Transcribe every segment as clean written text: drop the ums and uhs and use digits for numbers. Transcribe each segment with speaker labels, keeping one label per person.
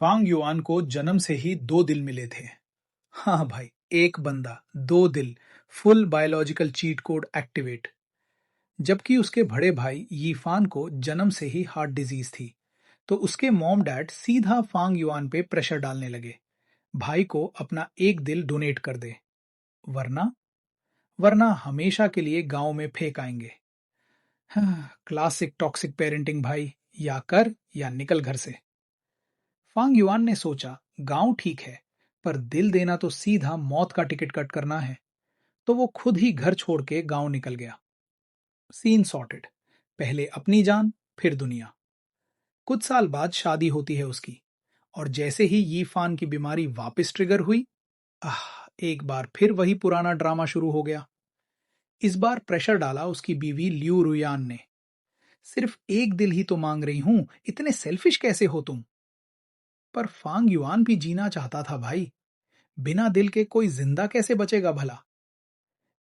Speaker 1: फांग yuan को जन्म से ही दो दिल मिले थे। हाँ भाई, एक बंदा, दो दिल, full biological cheat code activate. जबकि उसके बड़े भाई यीफान को जन्म से ही हार्ट डिजीज थी। तो उसके मॉम डैड सीधा फांग युआन पे प्रेशर डालने लगे, भाई को अपना एक दिल डोनेट कर दे, वरना वरना हमेशा के लिए गांव में फेंक आएंगे। हाँ, क्लासिक टॉक्सिक पेरेंटिंग भाई, या कर या निकल घर से। फांग युआन ने सोचा, गांव ठीक है, पर दिल देना तो सीधा मौत का टिकट कट करना है। तो वो खुद ही घर छोड़ के गांव निकल गया। Scene sorted. पहले अपनी जान, फिर दुनिया। कुछ साल बाद शादी होती है उसकी, और जैसे ही यीफान की बीमारी वापस ट्रिगर हुई, आह, एक बार फिर वही पुराना ड्रामा शुरू हो गया। इस बार प्रेशर डाला उसकी बीवी लियू रुयान ने। सिर्फ एक दिल ही तो मांग रही हूं, इतने सेल्फिश कैसे हो तुम? पर फांग युआन भी जीना चाहता था भाई। बिना दिल के कोई जिंदा कैसे बचेगा भला?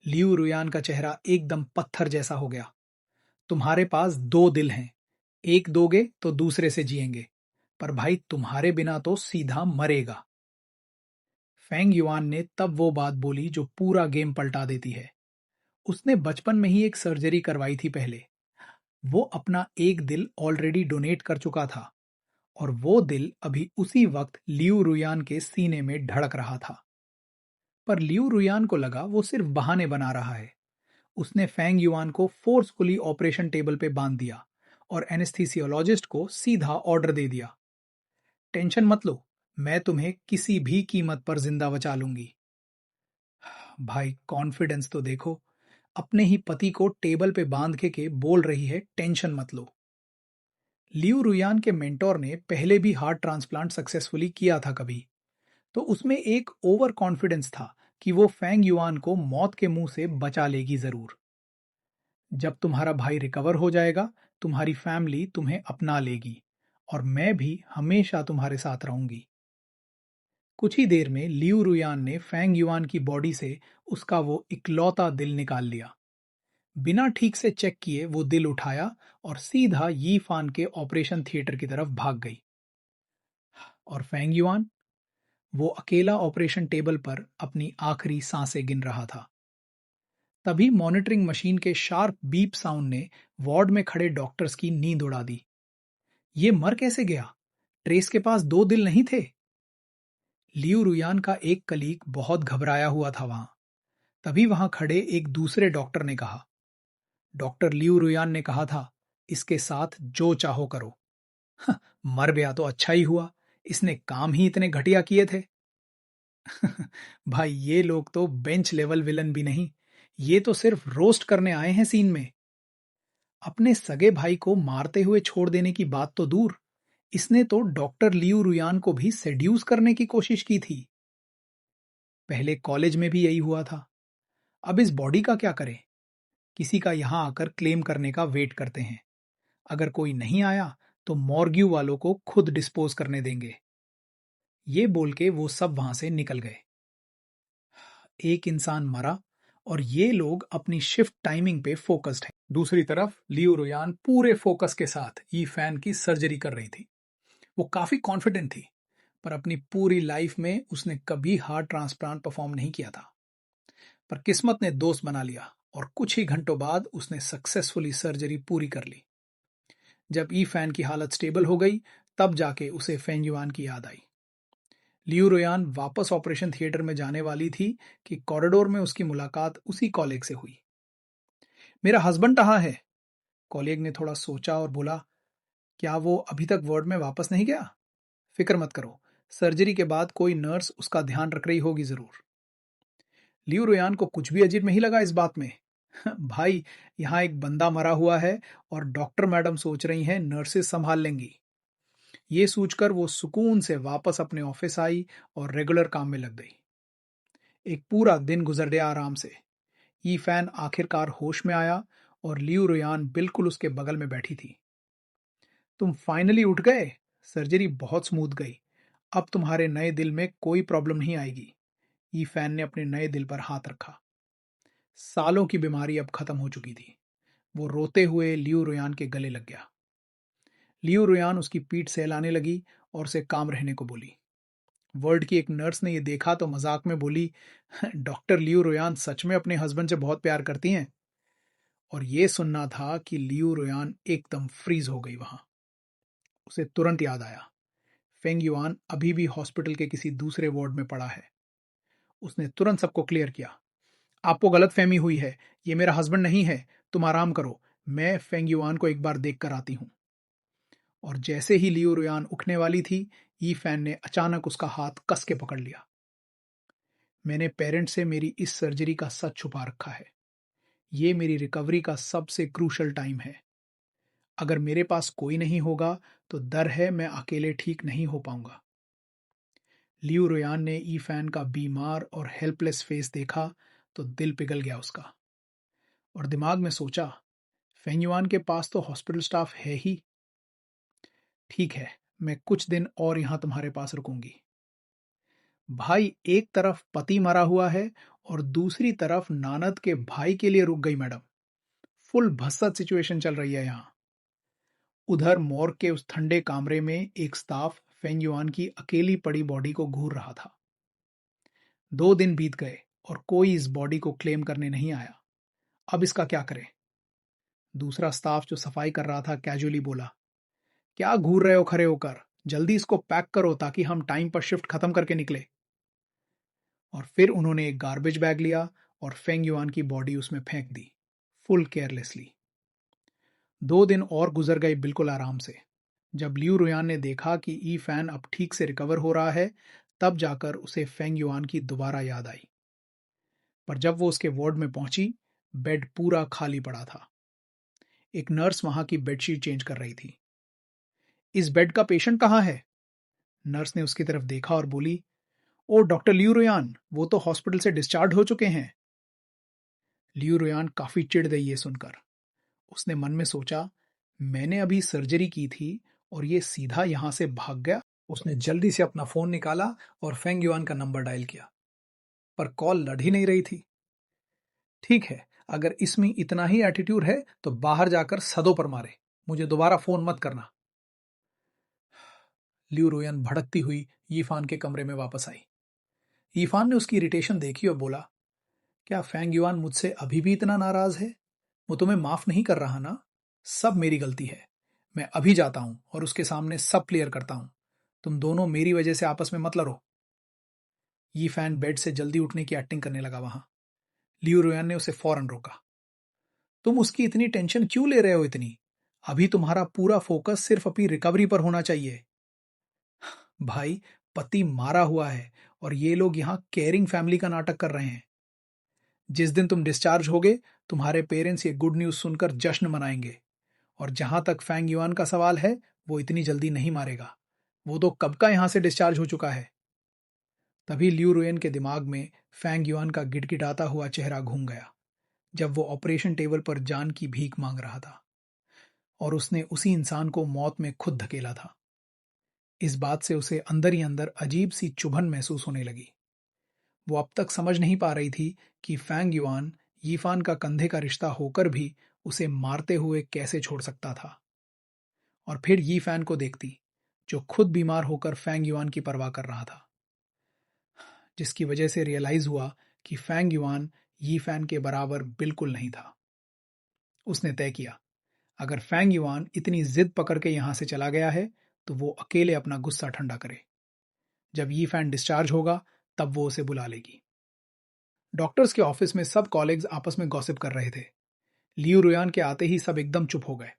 Speaker 1: लियू रुयान का चेहरा एकदम पत्थर जैसा हो गया। तुम्हारे पास दो दिल हैं, एक दोगे तो दूसरे से जिएंगे, पर भाई तुम्हारे बिना तो सीधा मरेगा। फेंग युआन ने तब वो बात बोली जो पूरा गेम पलटा देती है। उसने बचपन में ही एक सर्जरी करवाई थी पहले। वो अपना एक दिल ऑलरेडी डोनेट कर चुका था, और वो दिल अभी उसी वक्त लियू रुयान के सीने में धड़क रहा था। पर लियू रुयान को लगा वो सिर्फ बहाने बना रहा है। उसने फेंग युआन को फोर्सफुली ऑपरेशन टेबल पे बांध दिया और एनेस्थीसियोलॉजिस्ट को सीधा ऑर्डर दे दिया, टेंशन मत लो, मैं तुम्हें किसी भी कीमत पर जिंदा बचा लूंगी। भाई, कॉन्फिडेंस तो देखो, अपने ही पति को टेबल पे बांध के बोल रही है टेंशन मत लो। लियू रुयान के मेंटोर ने पहले भी हार्ट ट्रांसप्लांट सक्सेसफुली किया था कभी, तो उसमें एक ओवर कॉन्फिडेंस था कि वो फेंग युआन को मौत के मुंह से बचा लेगी जरूर। जब तुम्हारा भाई रिकवर हो जाएगा, तुम्हारी फैमिली तुम्हें अपना लेगी, और मैं भी हमेशा तुम्हारे साथ रहूंगी। कुछ ही देर में लियू रुयान ने फेंग युआन की बॉडी से उसका वो इकलौता दिल निकाल लिया। बिना ठीक से चेक किए वो दिल उठाया और सीधा यी फान के ऑपरेशन थिएटर की तरफ भाग गई। और फेंग युआन, वो अकेला ऑपरेशन टेबल पर अपनी आखिरी सांसें गिन रहा था। तभी मॉनिटरिंग मशीन के शार्प बीप साउंड ने वार्ड में खड़े डॉक्टर्स की नींद उड़ा दी। ये मर कैसे गया? ट्रेस के पास दो दिल नहीं थे? लियू रुयान का एक कलीग बहुत घबराया हुआ था वहां। तभी वहां खड़े एक दूसरे डॉक्टर ने कहा, डॉक्टर लियू रुयान ने कहा था, इसके साथ जो चाहो करो। "हं, मर गया तो अच्छा ही हुआ, इसने काम ही इतने घटिया किए थे।" भाई, ये लोग तो बेंच लेवल विलन भी नहीं, ये तो सिर्फ रोस्ट करने आए हैं सीन में। अपने सगे भाई को मारते हुए छोड़ देने की बात तो दूर, इसने तो डॉक्टर लियू रुयान को भी सेड्यूस करने की कोशिश की थी। पहले कॉलेज में भी यही हुआ था। अब इस बॉडी का क्या करें? किसी का यहां आकर क्लेम करने का वेट करते हैं। अगर कोई नहीं आया तो मॉर्ग्यू वालों को खुद डिस्पोज करने देंगे। ये बोल के वो सब वहां से निकल गए। एक इंसान मरा, और ये लोग अपनी शिफ्ट टाइमिंग पे फोकस्ड हैं। दूसरी तरफ लियो रोयान पूरे फोकस के साथ ई फैन की सर्जरी कर रही थी। वो काफी कॉन्फिडेंट थी, पर अपनी पूरी लाइफ में उसने कभी हार्ट ट्रांसप्लांट परफॉर्म नहीं किया था। पर किस्मत ने दोस्त बना लिया, और कुछ ही घंटों बाद उसने सक्सेसफुली सर्जरी पूरी कर ली। जब ई फैन की हालत स्टेबल हो गई, तब जाके उसे फेंगयुआन की याद आई। लियू रोयान वापस ऑपरेशन थिएटर में जाने वाली थी कि कॉरिडोर में उसकी मुलाकात उसी कॉलेग से हुई। मेरा हस्बैंड कहाँ है? कॉलेग ने थोड़ा सोचा और बोला, क्या वो अभी तक वार्ड में वापस नहीं गया? फिक्र मत करो, सर्जरी के बाद कोई नर्स उसका ध्यान रख रही होगी जरूर। लियू रोयान को कुछ भी अजीब नहीं लगा इस बात में। भाई, यहाँ एक बंदा मरा हुआ है, और डॉक्टर मैडम सोच रही हैं नर्सेस संभाल लेंगी। ये सोचकर वो सुकून से वापस अपने ऑफिस आई और रेगुलर काम में लग गई। एक पूरा दिन गुजर गया आराम से। यी फैन आखिरकार होश में आया, और लियू रोयान बिल्कुल उसके बगल में बैठी थी। तुम फाइनली उठ गए, सर्जरी बहुत स्मूथ गई, अब तुम्हारे नए दिल में कोई प्रॉब्लम नहीं आएगी। यी फैन ने अपने नए दिल पर हाथ रखा। सालों की बीमारी अब खत्म हो चुकी थी। वो रोते हुए लियू रोयान के गले लग गया। लियू रोयान उसकी पीठ सहलाने लगी, और उसे काम रहने को बोली। वर्ल्ड की एक नर्स ने यह देखा तो मजाक में बोली, डॉक्टर लियू रोयान सच में अपने हस्बैंड से बहुत प्यार करती हैं। और यह सुनना था कि लियू रोयान एकदम फ्रीज हो गई वहां। उसे तुरंत याद आया, फेंग युआन अभी भी हॉस्पिटल के किसी दूसरे वार्ड में पड़ा है। उसने तुरंत सबको क्लियर किया, आपको गलत फहमी हुई है, ये मेरा हस्बैंड नहीं है, तुम आराम करो, मैं फेंग युआन को एक बार देख कर आती हूं। और जैसे ही लियू रोयान उठने वाली थी, यी फैन ने अचानक उसका हाथ कस के पकड़ लिया। मैंने पेरेंट्स से मेरी इस सर्जरी का सच छुपा रखा है। ये मेरी रिकवरी का सबसे क्रूशल टाइम है। अगर मेरे पास कोई नहीं होगा तो डर है मैं अकेले ठीक नहीं हो पाऊंगा। लियू रोयान ने ई फैन का बीमार और हेल्पलेस फेस देखा तो दिल पिघल गया उसका। और दिमाग में सोचा, फेंग युआन के पास तो हॉस्पिटल स्टाफ है ही। ठीक है, मैं कुछ दिन और यहां तुम्हारे पास रुकूंगी। भाई, एक तरफ पति मरा हुआ है और दूसरी तरफ नानद के भाई के लिए रुक गई मैडम। फुल भसत सिचुएशन चल रही है यहाँ। उधर मॉर्ग के उस ठंडे कमरे में एक स्टाफ फेंग युआन की अकेली पड़ी बॉडी को घूर रहा था। 2 दिन बीत गए और कोई इस बॉडी को क्लेम करने नहीं आया। अब इसका क्या करें? दूसरा स्टाफ जो सफाई कर रहा था कैजुअली बोला, क्या घूर रहे हो खड़े होकर, जल्दी इसको पैक करो ताकि हम टाइम पर शिफ्ट खत्म करके निकले। और फिर उन्होंने एक गार्बेज बैग लिया और फेंग युआन की बॉडी उसमें फेंक दी, फुल केयरलेसली। 2 दिन और गुजर गए बिल्कुल आराम से। जब लियू रुयान ने देखा कि ई फैन अब ठीक से रिकवर हो रहा है, तब जाकर उसे फेंग युआन की दोबारा याद आई। पर जब वो उसके वार्ड में पहुंची, बेड पूरा खाली पड़ा था। एक नर्स वहां की बेडशीट चेंज कर रही थी। इस बेड का पेशेंट कहाँ है? नर्स ने उसकी तरफ देखा और बोली, ओ डॉक्टर लियू रुयान, वो तो हॉस्पिटल से डिस्चार्ज हो चुके हैं। लियू रुयान काफी चिढ़ गई ये सुनकर। उसने मन में सोचा, मैंने अभी सर्जरी की थी और ये सीधा यहां से भाग गया। उसने जल्दी से अपना फोन निकाला और फेंग युआन का नंबर डायल किया, पर कॉल लड़ ही नहीं रही थी। ठीक है, अगर इसमें इतना ही एटीट्यूड है तो बाहर जाकर सदों पर मारे, मुझे दोबारा फोन मत करना। लियू रोयन भड़कती हुई यीफान के कमरे में वापस आई। यीफान ने उसकी इरिटेशन देखी और बोला, क्या फेंग युआन मुझसे अभी भी इतना नाराज है? वो तुम्हें माफ नहीं कर रहा ना? सब मेरी गलती है। मैं अभी जाता हूं और उसके सामने सब क्लियर करता हूं। तुम दोनों मेरी वजह से आपस में मत लड़ो। ये फैन बेड से जल्दी उठने की एक्टिंग करने लगा वहां। लियू रोयन ने उसे फौरन रोका। तुम उसकी इतनी टेंशन क्यों ले रहे हो इतनी? अभी तुम्हारा पूरा फोकस सिर्फ अपनी रिकवरी पर होना चाहिए। भाई, पति मारा हुआ है और ये लोग यहां केयरिंग फैमिली का नाटक कर रहे हैं। जिस दिन तुम डिस्चार्ज होगे, तुम्हारे पेरेंट्स ये गुड न्यूज सुनकर जश्न मनाएंगे। और जहां तक फैंग युआन का सवाल है, वो इतनी जल्दी नहीं मारेगा। वो तो कब का यहां से डिस्चार्ज हो चुका है। तभी लियू रुयन के दिमाग में फैंग युआन का गिड़गिड़ाता हुआ चेहरा घूम गया, जब वो ऑपरेशन टेबल पर जान की भीख मांग रहा था और उसने उसी इंसान को मौत में खुद धकेला था। इस बात से उसे अंदर ही अंदर अजीब सी चुभन महसूस होने लगी। वो अब तक समझ नहीं पा रही थी कि फैंग युआन यीफान का कंधे का रिश्ता होकर भी उसे मारते हुए कैसे छोड़ सकता था। और फिर यी फैन को देखती, जो खुद बीमार होकर फैंग युआन की परवाह कर रहा था, जिसकी वजह से रियलाइज हुआ कि फैंग युआन यी फैन के बराबर बिल्कुल नहीं था। उसने तय किया, अगर फैंग युआन इतनी जिद पकड़ के यहां से चला गया है तो वो अकेले अपना गुस्सा ठंडा करे। जब यी फैन डिस्चार्ज होगा, तब वो उसे बुला लेगी। डॉक्टर्स के ऑफिस में सब कॉलेग्स आपस में गॉसिप कर रहे थे। लियू रुयान के आते ही सब एकदम चुप हो गए।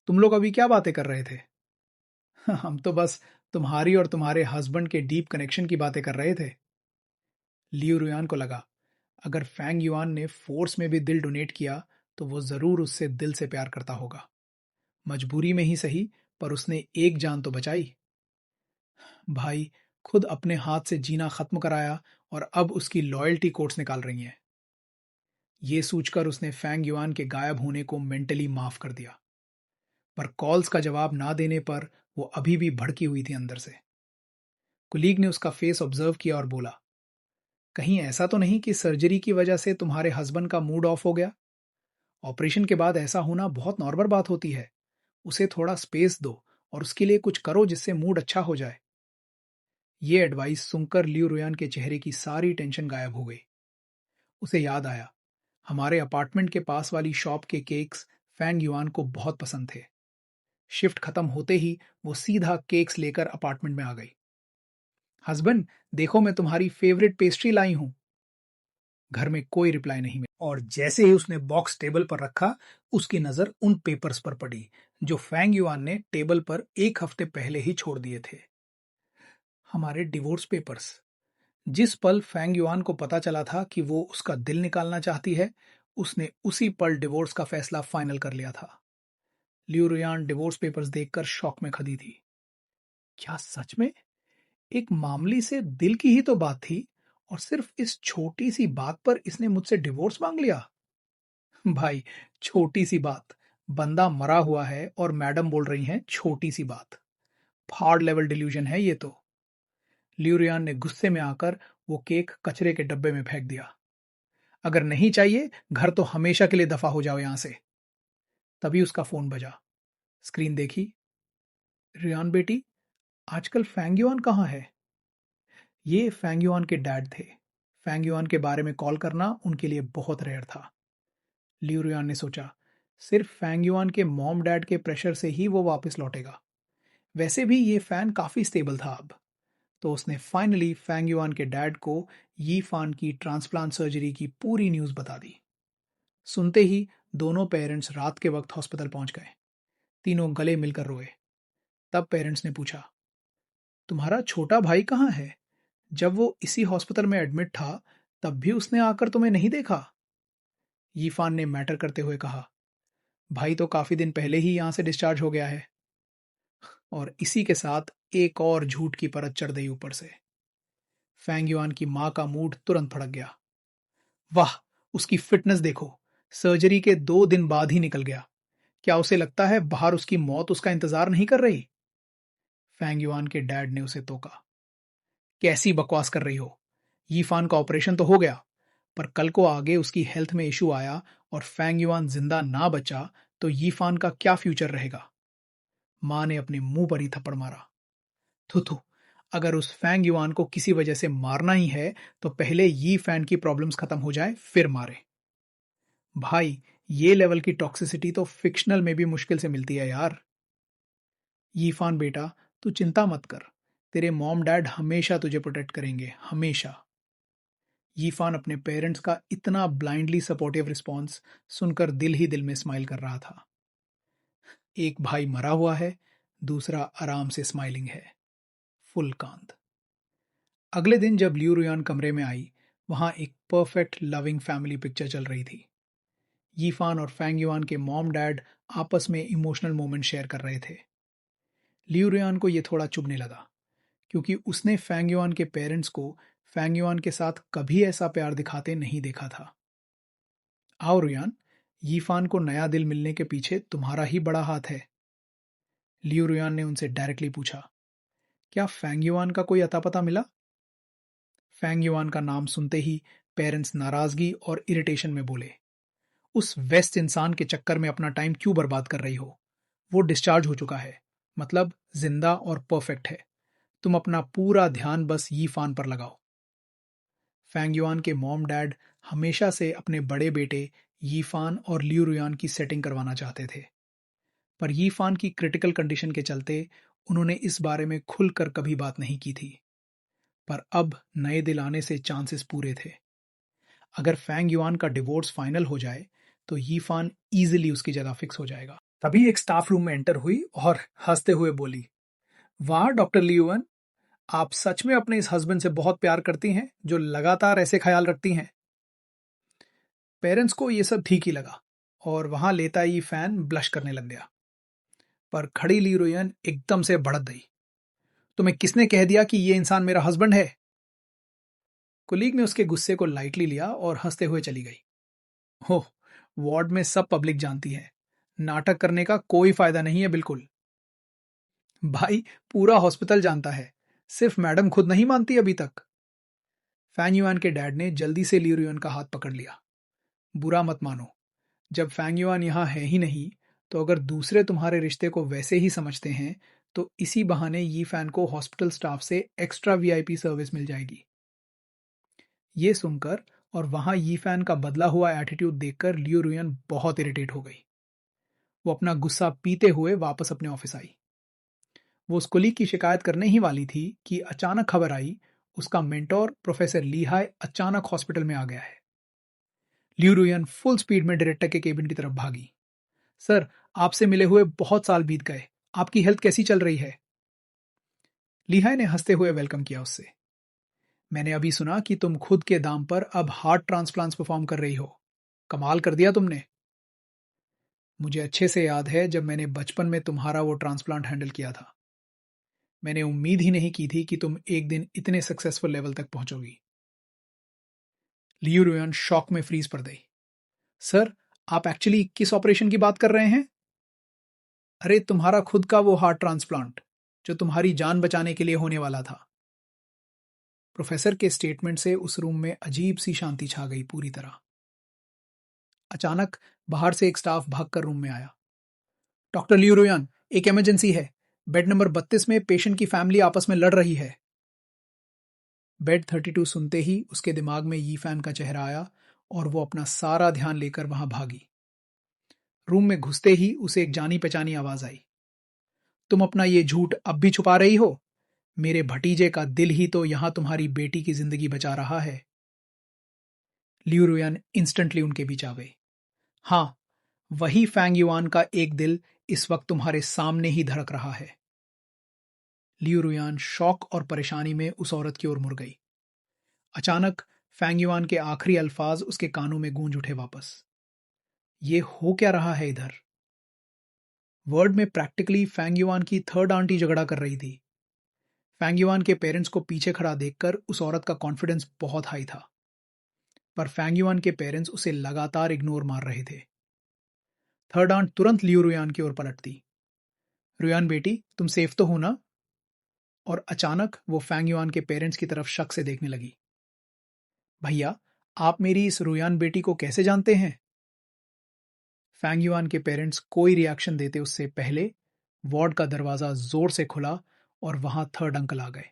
Speaker 1: तुम लोग अभी क्या बातें कर रहे थे? हम तो बस तुम्हारी और तुम्हारे हस्बैंड के डीप कनेक्शन की बातें कर रहे थे। लियू रुयान को लगा, अगर फैंग युआन ने फोर्स में भी दिल डोनेट किया तो वो जरूर उससे दिल से प्यार करता होगा। मजबूरी में ही सही, पर उसने एक जान तो बचाई। भाई, खुद अपने हाथ से जीना खत्म कराया और अब उसकी लॉयल्टी कोर्ट्स निकाल रही हैं। ये सोचकर उसने फैंग युआन के गायब होने को मेंटली माफ कर दिया। पर कॉल्स का जवाब ना देने पर वो अभी भी भड़की हुई थी अंदर से। कुलीग ने उसका फेस ऑब्जर्व किया और बोला, कहीं ऐसा तो नहीं कि सर्जरी की वजह से तुम्हारे हस्बैंड का मूड ऑफ हो गया? ऑपरेशन के बाद ऐसा होना बहुत नॉर्मल बात होती है। उसे थोड़ा स्पेस दो और उसके लिए कुछ करो जिससे मूड अच्छा हो जाए। ये एडवाइस सुनकर लियू रुयान के चेहरे की सारी टेंशन गायब हो गई। उसे याद आया, हमारे अपार्टमेंट के पास वाली शॉप के केक्स फैंग युआन को बहुत पसंद थे। शिफ्ट खत्म होते ही वो सीधा केक्स लेकर अपार्टमेंट में आ गई। हस्बैंड, देखो मैं तुम्हारी फेवरेट पेस्ट्री लाई हूं। घर में कोई रिप्लाई नहीं मिला और जैसे ही उसने बॉक्स टेबल पर रखा, उसकी नजर उन पेपर्स पर पड़ी जो फैंग युआन ने टेबल पर एक हफ्ते पहले ही छोड़ दिए थे। हमारे डिवोर्स पेपर्स। जिस पल फैंग युआन को पता चला था कि वो उसका दिल निकालना चाहती है, उसने उसी पल डिवोर्स का फैसला फाइनल कर लिया था। लियू रुयान डिवोर्स पेपर्स देखकर शॉक में खड़ी थी। क्या सच में? एक मामूली से दिल की ही तो बात थी और सिर्फ इस छोटी सी बात पर इसने मुझसे डिवोर्स मांग लिया। भाई, छोटी सी बात। बंदा मरा हुआ है और मैडम बोल रही हैं छोटी सी बात। हार्ड लेवल डिल्यूजन है ये तो। लियूरियान ने गुस्से में आकर वो केक कचरे के डब्बे में फेंक दिया। अगर नहीं चाहिए, घर तो हमेशा के लिए दफा हो जाओ यहां से। तभी उसका फोन बजा। स्क्रीन देखी। रियान बेटी, आजकल फैंगयुआन कहाँ है? ये फैंगयुआन के डैड थे। फैंगयुआन के बारे में कॉल करना उनके लिए बहुत रेयर था। लियू रियान ने सोचा, सिर्फ फैंगयुआन के मॉम डैड के प्रेशर से ही वो वापस लौटेगा। वैसे भी ये फैन काफी स्टेबल था अब। तो उसने फाइनली फैंगयुआन के डैड को यी फान की ट्रांसप्लांट सर्जरी की पूरी न्यूज बता दी। सुनते ही दोनों पेरेंट्स रात के वक्त हॉस्पिटल पहुंच गए। तीनों गले मिलकर रोए। तब पेरेंट्स ने पूछा, तुम्हारा छोटा भाई कहाँ है? जब वो इसी हॉस्पिटल में एडमिट था, तब भी उसने आकर तुम्हें नहीं देखा। यीफान ने मैटर करते हुए कहा, भाई तो काफी दिन पहले ही यहां से डिस्चार्ज हो गया है। और इसी के साथ एक और झूठ की परत चढ़ गई ऊपर से। फैंग युआन की मां का मूड तुरंत भड़क गया। वाह, उसकी फिटनेस देखो, सर्जरी के 2 दिन बाद ही निकल गया। क्या उसे लगता है बाहर उसकी मौत उसका इंतजार नहीं कर रही? फैंग युआन के डैड ने उसे टोका। कैसी बकवास कर रही हो? यीफान का ऑपरेशन तो हो गया, पर कल को आगे उसकी हेल्थ में इशू आया और फैंग युआन जिंदा ना बचा तो यीफान का क्या फ्यूचर रहेगा? मां ने अपने मुंह पर ही थप्पड़ मारा। थू थू, अगर उस फैंग युआन को किसी वजह से मारना ही है तो पहले यी फैन की प्रॉब्लम्स खत्म हो जाए फिर मारे। भाई, ये लेवल की टॉक्सिसिटी तो फिक्शनल में भी मुश्किल से मिलती है यार। यीफान बेटा, तू चिंता मत कर। तेरे मॉम डैड हमेशा तुझे प्रोटेक्ट करेंगे, हमेशा। यीफान अपने पेरेंट्स का इतना ब्लाइंडली सपोर्टिव रिस्पॉन्स सुनकर दिल ही दिल में स्माइल कर रहा था। एक भाई मरा हुआ है, दूसरा आराम से स्माइलिंग है। फुल कांत। अगले दिन जब लियू रुयान कमरे में आई, वहां एक परफेक्ट लविंग फैमिली पिक्चर चल रही थी। यीफान और फैंग युआन के मॉम डैड आपस में इमोशनल मोमेंट शेयर कर रहे थे। लियू रुयान को यह थोड़ा चुभने लगा, क्योंकि उसने फैंग युआन के पेरेंट्स को फैंग युआन के साथ कभी ऐसा प्यार दिखाते नहीं देखा था। आओ रुयान, यीफान को नया दिल मिलने के पीछे तुम्हारा ही बड़ा हाथ है। लियू रुयान ने उनसे डायरेक्टली पूछा, क्या फैंग युआन का कोई अता पता मिला? फैंग युआन का नाम सुनते ही पेरेंट्स नाराजगी और इरिटेशन में बोले, उस वेस्ट इंसान के चक्कर में अपना टाइम क्यों बर्बाद कर रही हो? वो डिस्चार्ज हो चुका है, मतलब जिंदा और परफेक्ट है। तुम अपना पूरा ध्यान बस यी फान पर लगाओ। फैंग युआन के मॉम डैड हमेशा से अपने बड़े बेटे यी फान और लियू रुयान की सेटिंग करवाना चाहते थे, पर यी फान की क्रिटिकल कंडीशन के चलते उन्होंने इस बारे में खुलकर कभी बात नहीं की थी। पर अब नए दिल आने से चांसेस पूरे थे। अगर फैंग युआन का डिवोर्स फाइनल हो जाए तो यीफान इजीली उसकी जगह फिक्स हो जाएगा। तभी एक स्टाफ रूम में एंटर हुई और हंसते हुए बोली, वाह डॉक्टर लियुअन, आप सच में अपने इस हस्बैंड से बहुत प्यार करती हैं जो लगातार ऐसे ख्याल रखती हैं। पेरेंट्स को ये सब ठीक ही लगा और वहां लेता ही फैन ब्लश करने लग गया। पर खड़ी लियुअन एकदम से भड़क गई। तुम्हें किसने कह दिया कि ये इंसान मेरा हस्बैंड है? कुलीग ने उसके गुस्से को लाइटली लिया और हंसते हुए चली गई। ओह, वार्ड में सब पब्लिक जानती है, नाटक करने का कोई फायदा नहीं है बिल्कुल। भाई, पूरा हॉस्पिटल जानता है, सिर्फ मैडम खुद नहीं मानती अभी तक। फैंग युआन के डैड ने जल्दी से लियुन का हाथ पकड़ लिया। बुरा मत मानो, जब फैंग युआन यहां है ही नहीं, तो अगर दूसरे तुम्हारे रिश्ते को वैसे ही समझते हैं तो इसी बहाने यी फैन को हॉस्पिटल स्टाफ से एक्स्ट्रा वीआईपी सर्विस मिल जाएगी। ये सुनकर और वहां यी फैन का बदला हुआ एटीट्यूड देखकर लियू रुयन बहुत इरिटेट हो गई। वो अपना गुस्सा पीते हुए वापस अपने ऑफिस आई। वो उस कुली की शिकायत करने ही वाली थी कि अचानक खबर आई उसका मेंटोर प्रोफेसर लीहाई अचानक हॉस्पिटल में आ गया है। लियू रुयन फुल स्पीड में डायरेक्टर के केबिन की तरफ भागी। सर, आपसे मिले हुए बहुत साल बीत गए, आपकी हेल्थ कैसी चल रही है? लीहाई ने हंसते हुए वेलकम किया उससे। मैंने अभी सुना कि तुम खुद के दाम पर अब हार्ट ट्रांसप्लांट्स परफॉर्म कर रही हो। कमाल कर दिया तुमने। मुझे अच्छे से याद है जब मैंने बचपन में तुम्हारा वो ट्रांसप्लांट हैंडल किया था। मैंने उम्मीद ही नहीं की थी कि तुम एक दिन इतने सक्सेसफुल लेवल तक पहुंचोगी। लियू रुयन शॉक में फ्रीज पड़ गई। सर, आप एक्चुअली किस ऑपरेशन की बात कर रहे हैं? अरे, तुम्हारा खुद का वो हार्ट ट्रांसप्लांट जो तुम्हारी जान बचाने के लिए होने वाला था। प्रोफेसर के स्टेटमेंट से उस रूम में अजीब सी शांति छा गई पूरी तरह। अचानक बाहर से एक स्टाफ भागकर रूम में आया। डॉक्टर लियू रुयन, एक इमरजेंसी है। बेड नंबर 32 में पेशेंट की फैमिली आपस में लड़ रही है। बेड 32 सुनते ही उसके दिमाग में यी फैन का चेहरा आया और वो अपना सारा ध्यान लेकर वहां भागी। रूम में घुसते ही उसे एक जानी पहचानी आवाज आई। तुम अपना ये झूठ अब भी छुपा रही हो? मेरे भतीजे का दिल ही तो यहां तुम्हारी बेटी की जिंदगी बचा रहा है। लियू रुयन इंस्टेंटली उनके बीच आ गई। हाँ, वही फैंग युआन का एक दिल इस वक्त तुम्हारे सामने ही धड़क रहा है। लियू रुयान शौक और परेशानी में उस औरत की ओर मुड़ गई। अचानक फैंग युआन के आखिरी अल्फाज उसके कानों में गूंज उठे वापस। ये हो क्या रहा है इधर? वर्ड में प्रैक्टिकली फैंग युआन की थर्ड आंटी झगड़ा कर रही थी। फैंग युआन के पेरेंट्स को पीछे खड़ा देखकर उस औरत का कॉन्फिडेंस बहुत हाई था, पर फैंग युआन के पेरेंट्स उसे लगातार इग्नोर मार रहे थे। थर्ड आंट तुरंत लियू रुयान की ओर पलटती। रुयान बेटी, तुम सेफ तो हो ना? और अचानक वो फैंग युआन के पेरेंट्स की तरफ शक से देखने लगी। भैया, आप मेरी इस रुयान बेटी को कैसे जानते हैं? फैंग युआन के पेरेंट्स कोई रिएक्शन देते उससे पहले वार्ड का दरवाजा जोर से खुला और वहां थर्ड अंकल आ गए।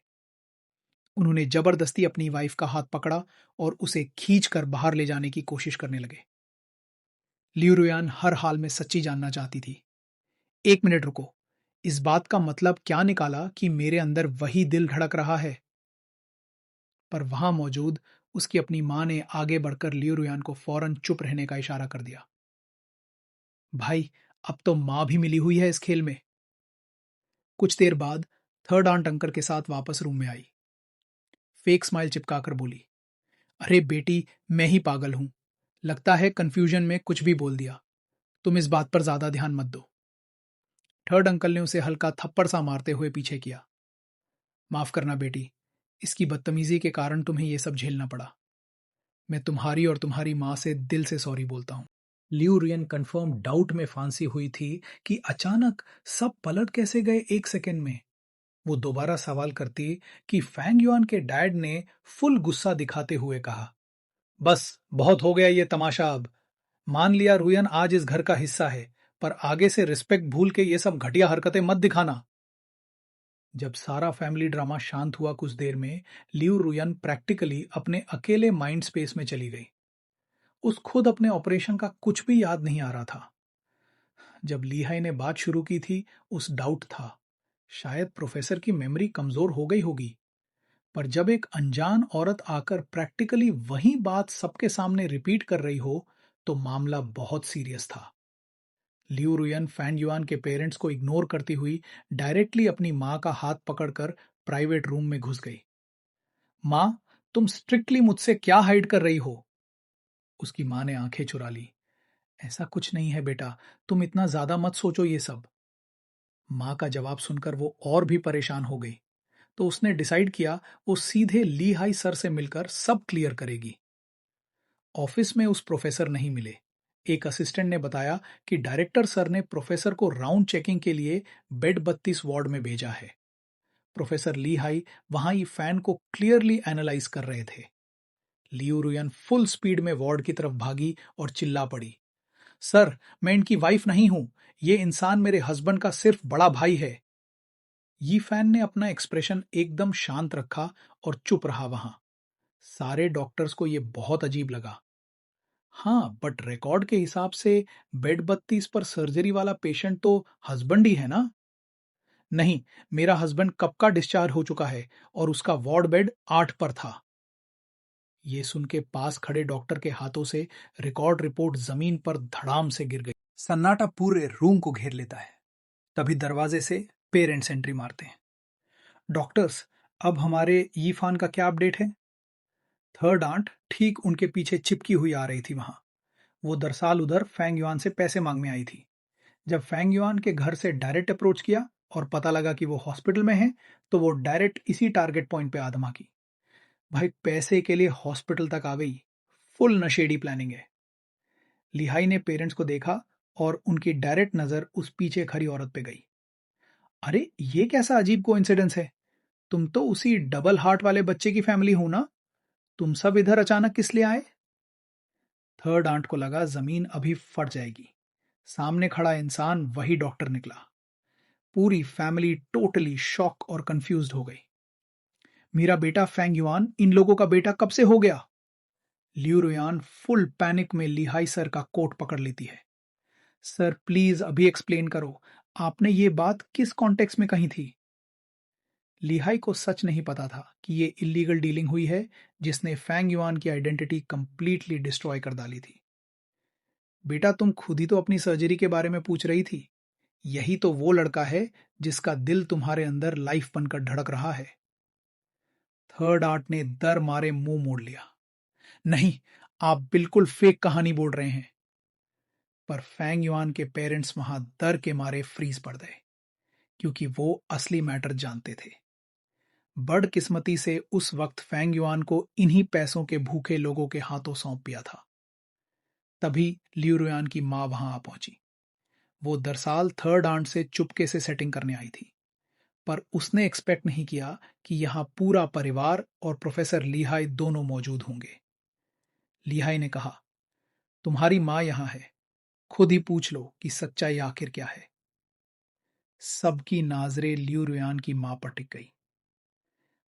Speaker 1: उन्होंने जबरदस्ती अपनी वाइफ का हाथ पकड़ा और उसे खींच कर बाहर ले जाने की कोशिश करने लगे। लियू रुयान हर हाल में सच्ची जानना चाहती थी। एक मिनट रुको, इस बात का मतलब क्या निकाला कि मेरे अंदर वही दिल धड़क रहा है? पर वहां मौजूद उसकी अपनी मां ने आगे बढ़कर लियू रुयान को फौरन चुप रहने का इशारा कर दिया। भाई, अब तो मां भी मिली हुई है इस खेल में। कुछ देर बाद थर्ड आंट अंकल के साथ वापस रूम में आई। फेक स्माइल चिपकाकर बोली, अरे बेटी, मैं ही पागल हूं। लगता है कंफ्यूजन में कुछ भी बोल दिया। तुम इस बात पर ज्यादा ध्यान मत दो। थर्ड अंकल ने उसे हल्का थप्पड़ सा मारते हुए पीछे किया। माफ करना बेटी, इसकी बदतमीजी के कारण तुम्हें यह सब झेलना पड़ा। मैं तुम्हारी और तुम्हारी मां से दिल से सॉरी बोलता हूं। लियू रियन कंफर्म डाउट में फांसी हुई थी कि अचानक सब पलट कैसे गए एक सेकंड में। वो दोबारा सवाल करती कि फैंग युआन के डैड ने फुल गुस्सा दिखाते हुए कहा, बस बहुत हो गया ये तमाशा अब। मान लिया रुयन आज इस घर का हिस्सा है, पर आगे से रिस्पेक्ट भूल के ये सब घटिया हरकतें मत दिखाना। जब सारा फैमिली ड्रामा शांत हुआ कुछ देर में, लियू रुयन प्रैक्टिकली अपने अकेले माइंड स्पेस में चली गई। उस खुद अपने ऑपरेशन का कुछ भी याद नहीं आ रहा था। जब लीहाई ने बात शुरू की थी, उस डाउट था शायद प्रोफेसर की मेमोरी कमजोर हो गई होगी। पर जब एक अनजान औरत आकर प्रैक्टिकली वही बात सबके सामने रिपीट कर रही हो, तो मामला बहुत सीरियस था। लियू रुयन फैन युआन के पेरेंट्स को इग्नोर करती हुई डायरेक्टली अपनी मां का हाथ पकड़कर प्राइवेट रूम में घुस गई। मां, तुम स्ट्रिक्टली मुझसे क्या हाइड कर रही हो? उसकी मां ने आंखें चुरा ली। ऐसा कुछ नहीं है बेटा, तुम इतना ज्यादा मत सोचो ये सब। मां का जवाब सुनकर वो और भी परेशान हो गई, तो उसने डिसाइड किया वो सीधे ली हाई सर से मिलकर सब क्लियर करेगी। ऑफिस में उस प्रोफेसर नहीं मिले। एक असिस्टेंट ने बताया कि डायरेक्टर सर ने प्रोफेसर को राउंड चेकिंग के लिए बेड 32 वार्ड में भेजा है। प्रोफेसर ली हाई वहां ही फैन को क्लियरली एनालाइज कर रहे थे। लियू रुयन फुल स्पीड में वार्ड की तरफ भागी और चिल्ला पड़ी, सर, मैं इनकी वाइफ नहीं हूं। ये इंसान मेरे हस्बैंड का सिर्फ बड़ा भाई है। यी फैन ने अपना एक्सप्रेशन एकदम शांत रखा और चुप रहा वहां। सारे डॉक्टर्स को ये बहुत अजीब लगा। हाँ, बट रिकॉर्ड के हिसाब से बेड 32 पर सर्जरी वाला पेशेंट तो हस्बैंड ही है ना? नहीं, मेरा हस्बैंड कब का डिस्चार्ज हो चुका है और उसका वार्ड बेड 8 पर था। ये सुन के पास खड़े डॉक्टर के हाथों से रिकॉर्ड रिपोर्ट जमीन पर धड़ाम से गिर गई। सन्नाटा पूरे रूम को घेर लेता है। तभी दरवाजे से पेरेंट्स एंट्री मारते हैं। डॉक्टर्स, अब हमारे यीफान का क्या अपडेट है? थर्ड आंट ठीक उनके पीछे चिपकी हुई आ रही थी वहां। वो दरसाल उधर फैंग युआन से पैसे मांगने आई थी। जब फैंग युआन के घर से डायरेक्ट अप्रोच किया और पता लगा कि वो हॉस्पिटल में है, तो वो डायरेक्ट इसी टारगेट पॉइंट पे आदमा की। भाई पैसे के लिए हॉस्पिटल तक आ गई। फुल नशेड़ी प्लानिंग है। लिहाई ने पेरेंट्स को देखा और उनकी डायरेक्ट नजर उस पीछे खड़ी औरत पे गई। अरे ये कैसा अजीब कोइंसिडेंस है? तुम तो उसी डबल हार्ट वाले बच्चे की फैमिली हो ना? तुम सब इधर अचानक किस लिए आए? थर्ड आंट को लगा जमीन अभी फट जाएगी। सामने खड़ा इंसान वही डॉक्टर निकला। पूरी फैमिली टोटली शॉक और कंफ्यूज्ड हो गई। मेरा बेटा फैंग युआन इन लोगों का बेटा कब से हो गया? लियू रुयान फुल पैनिक में लिहाई सर का कोट पकड़ लेती है। सर प्लीज अभी एक्सप्लेन करो, आपने ये बात किस कॉन्टेक्स्ट में कही थी? लिहाई को सच नहीं पता था कि ये इलीगल डीलिंग हुई है जिसने फैंग युआन की आइडेंटिटी कंप्लीटली डिस्ट्रॉय कर डाली थी। बेटा तुम खुद ही तो अपनी सर्जरी के बारे में पूछ रही थी। यही तो वो लड़का है जिसका दिल तुम्हारे अंदर लाइफ बनकर धड़क रहा है। थर्ड आर्ट ने डर मारे मुंह मोड़ लिया। नहीं, आप बिल्कुल फेक कहानी बोल रहे हैं। पर फैंग युआन के पेरेंट्स वहां डर के मारे फ्रीज पड़ गए, क्योंकि वो असली मैटर जानते थे। बदकिस्मती से उस वक्त फैंग युआन को इन्हीं पैसों के भूखे लोगों के हाथों सौंप दिया था। तभी लियू रुयान की मां वहां आ पहुंची। वो दरसाल थर्ड आंट से चुपके से सेटिंग करने आई थी, पर उसने एक्सपेक्ट नहीं किया कि यहां पूरा परिवार और प्रोफेसर लीहाई दोनों मौजूद होंगे। लीहाई ने कहा, तुम्हारी मां यहां है, खुद ही पूछ लो कि सच्चाई आखिर क्या है। सबकी नाजरें लियू रुयान की मां पर टिक गई।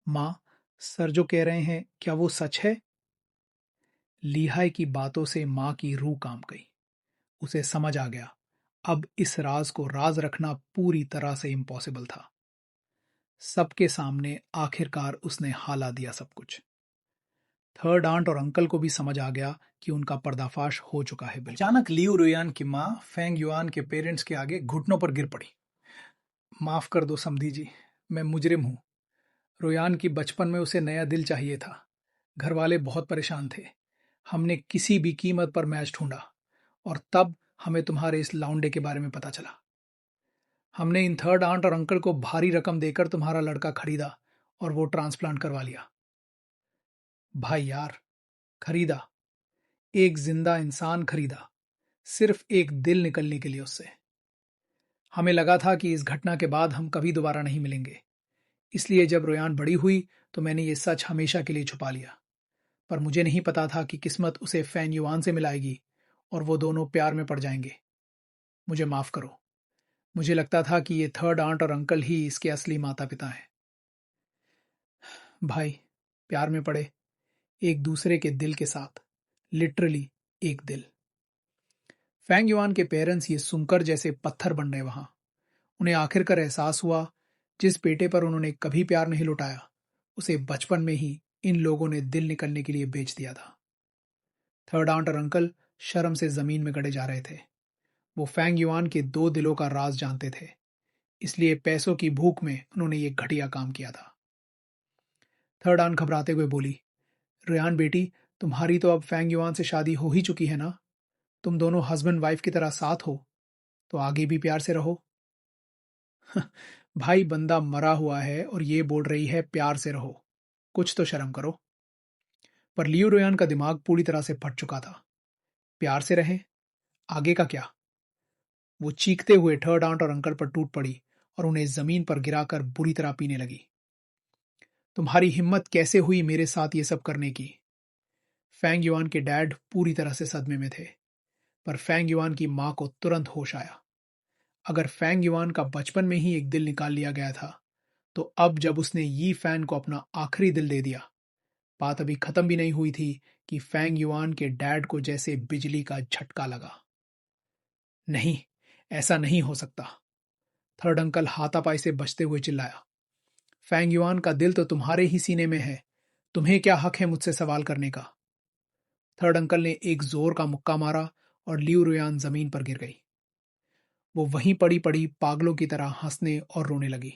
Speaker 1: मां, सर जो कह रहे हैं क्या वो सच है? लीहाई की बातों से मां की रूह कांप गई। उसे समझ आ गया, अब इस राज को राज रखना पूरी तरह से इम्पॉसिबल था। सबके सामने आखिरकार उसने हाला दिया सब कुछ। थर्ड आंट और अंकल को भी समझ आ गया कि उनका पर्दाफाश हो चुका है। बिल्कुल अचानक लियू रुयान की मां फैंग युआन के पेरेंट्स के आगे घुटनों पर गिर पड़ी। माफ कर दो समधी जी, मैं मुजरिम हूं। रुयान की बचपन में उसे नया दिल चाहिए था। घर वाले बहुत परेशान थे। हमने किसी भी कीमत पर मैच ढूंढा और तब हमें तुम्हारे इस लौंडे के बारे में पता चला। हमने इन थर्ड आंट और अंकल को भारी रकम देकर तुम्हारा लड़का खरीदा और वो ट्रांसप्लांट करवा लिया। भाई यार, खरीदा? एक जिंदा इंसान खरीदा, सिर्फ एक दिल निकलने के लिए उससे। हमें लगा था कि इस घटना के बाद हम कभी दोबारा नहीं मिलेंगे, इसलिए जब रोयान बड़ी हुई तो मैंने ये सच हमेशा के लिए छुपा लिया। पर मुझे नहीं पता था कि किस्मत उसे फैन युआन से मिलाएगी और वो दोनों प्यार में पड़ जाएंगे। मुझे माफ करो। मुझे लगता था कि ये थर्ड आंट और अंकल ही इसके असली माता पिता हैं। भाई, प्यार में पड़े, एक दूसरे के दिल के साथ, लिटरली एक दिल। फैंग युआन के पेरेंट्स ये सुनकर जैसे पत्थर बन गए वहां। उन्हें आखिरकार एहसास हुआ, जिस बेटे पर उन्होंने कभी प्यार नहीं लुटाया, उसे बचपन में ही इन लोगों ने दिल निकलने के लिए बेच दिया था। थर्ड आंट और अंकल शर्म से जमीन में गड़े जा रहे थे। वो फैंग युआन के दो दिलों का राज जानते थे, इसलिए पैसों की भूख में उन्होंने ये घटिया काम किया था। थर्ड आंट घबराते हुए बोली, रेहान बेटी, तुम्हारी तो अब फैंग युआन से शादी हो ही चुकी है ना? तुम दोनों हस्बैंड वाइफ की तरह साथ हो, तो आगे भी प्यार से रहो। भाई, बंदा मरा हुआ है और ये बोल रही है प्यार से रहो। कुछ तो शर्म करो। पर लियो रोयान का दिमाग पूरी तरह से फट चुका था। प्यार से रहे? आगे का क्या? वो चीखते हुए थर्ड आंट और अंकल पर टूट पड़ी और उन्हें जमीन पर गिराकर बुरी तरह पीने लगी। तुम्हारी हिम्मत कैसे हुई मेरे साथ ये सब करने की? फैंग युआन के डैड पूरी तरह से सदमे में थे, पर फैंग युआन की मां को तुरंत होश आया। अगर फैंग युआन का बचपन में ही एक दिल निकाल लिया गया था, तो अब जब उसने यी फैन को अपना आखिरी दिल दे दिया, बात अभी खत्म भी नहीं हुई थी कि फैंग युआन के डैड को जैसे बिजली का झटका लगा। नहीं, ऐसा नहीं हो सकता। थर्ड अंकल हाथापाई से बचते हुए चिल्लाया। फैंग युआन का दिल तो तुम्हारे ही सीने में है, तुम्हें क्या हक है मुझसे सवाल करने का? थर्ड अंकल ने एक जोर का मुक्का मारा और लियू रुयान जमीन पर गिर गई। वो वहीं पड़ी पड़ी पागलों की तरह हंसने और रोने लगी।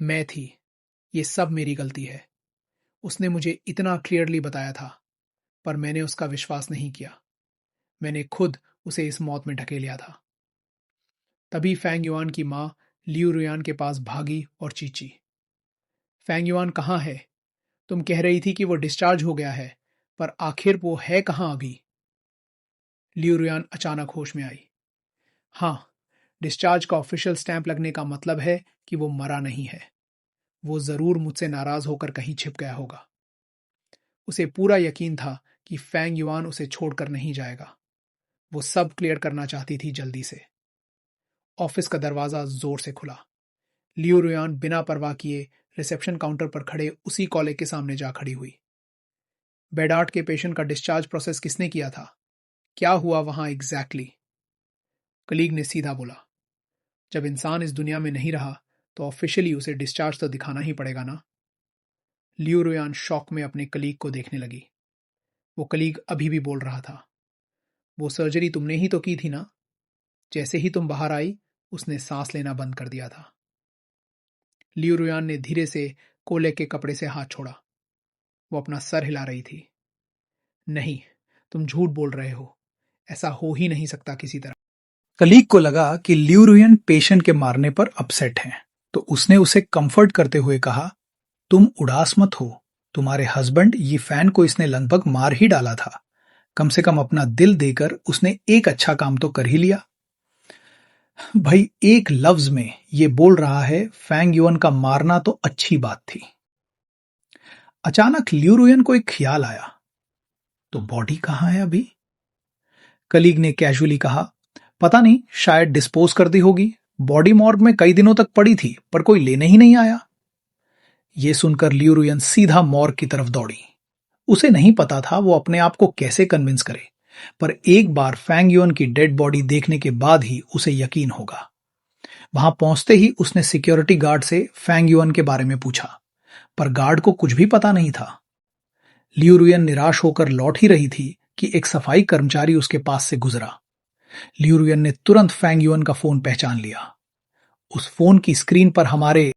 Speaker 1: मैं थी, ये सब मेरी गलती है। उसने मुझे इतना क्लियरली बताया था, पर मैंने उसका विश्वास नहीं किया। मैंने खुद उसे इस मौत में ढकेलिया था। तभी फैंग युआन की मां लियू रुयान के पास भागी और चींची। फैंग युआन कहाँ है? तुम कह रही थी कि वो डिस्चार्ज हो गया है, पर आखिर वो है कहाँ अभी? लियू रुयान अचानक होश में आई। हाँ, डिस्चार्ज का ऑफिशियल स्टैंप लगने का मतलब है कि वो मरा नहीं है। वो जरूर मुझसे नाराज होकर कहीं छिप गया होगा। उसे पूरा यकीन था कि फैंग युआन उसे छोड़कर नहीं जाएगा। वो सब क्लियर करना चाहती थी जल्दी से। ऑफिस का दरवाजा जोर से खुला। लियू रुयान बिना परवाह किए रिसेप्शन काउंटर पर खड़े उसी कॉलेज के सामने जा खड़ी हुई। बेडार्ट के पेशेंट का डिस्चार्ज प्रोसेस किसने किया था? क्या हुआ वहां एग्जैक्टली? कलीग ने सीधा बोला। जब इंसान इस दुनिया में नहीं रहा तो ऑफिशियली उसे डिस्चार्ज तो दिखाना ही पड़ेगा ना। लियू रुयान शॉक में अपने कलीग को देखने लगी। वो कलीग अभी भी बोल रहा था। वो सर्जरी तुमने ही तो की थी ना? जैसे ही तुम बाहर आई, उसने सांस लेना बंद कर दिया था। लियू रुयान ने धीरे से कोले के कपड़े से हाथ छोड़ा। वो अपना सर हिला रही थी। नहीं, तुम झूठ बोल रहे हो। ऐसा हो ही नहीं सकता किसी तरह। कलीग को लगा कि लियू रुयान पेशेंट के मारने पर अपसेट हैं, तो उसने उसे कंफर्ट करते हुए कहा, तुम उदास मत हो। तुम्हारे हस्बैंड ये फैन को इसने लगभग मार ही डाला था। कम से कम अपना दिल देकर उसने एक अच्छा काम तो कर ही लिया। भाई एक लफ्ज में ये बोल रहा है फैंग युआन का मारना तो अच्छी बात थी। अचानक लियू रुयन को एक ख्याल आया, तो बॉडी कहां है अभी? कलीग ने कैजुअली कहा, पता नहीं, शायद डिस्पोज कर दी होगी। बॉडी मॉर्ग में कई दिनों तक पड़ी थी, पर कोई लेने ही नहीं आया। यह सुनकर लियू रुयन सीधा मॉर्ग की तरफ दौड़ी। उसे नहीं पता था वो अपने आप को कैसे कन्विंस करे, पर एक बार फैंग युआन की डेड बॉडी देखने के बाद ही उसे यकीन होगा। वहां पहुंचते ही उसने सिक्योरिटी गार्ड से फैंग युआन के बारे में पूछा, पर गार्ड को कुछ भी पता नहीं था। लियू रुयन निराश होकर लौट ही रही थी कि एक सफाई कर्मचारी उसके पास से गुजरा। लियू रुयन ने तुरंत फैंग युआन का फोन पहचान लिया। उस फोन की स्क्रीन पर हमारे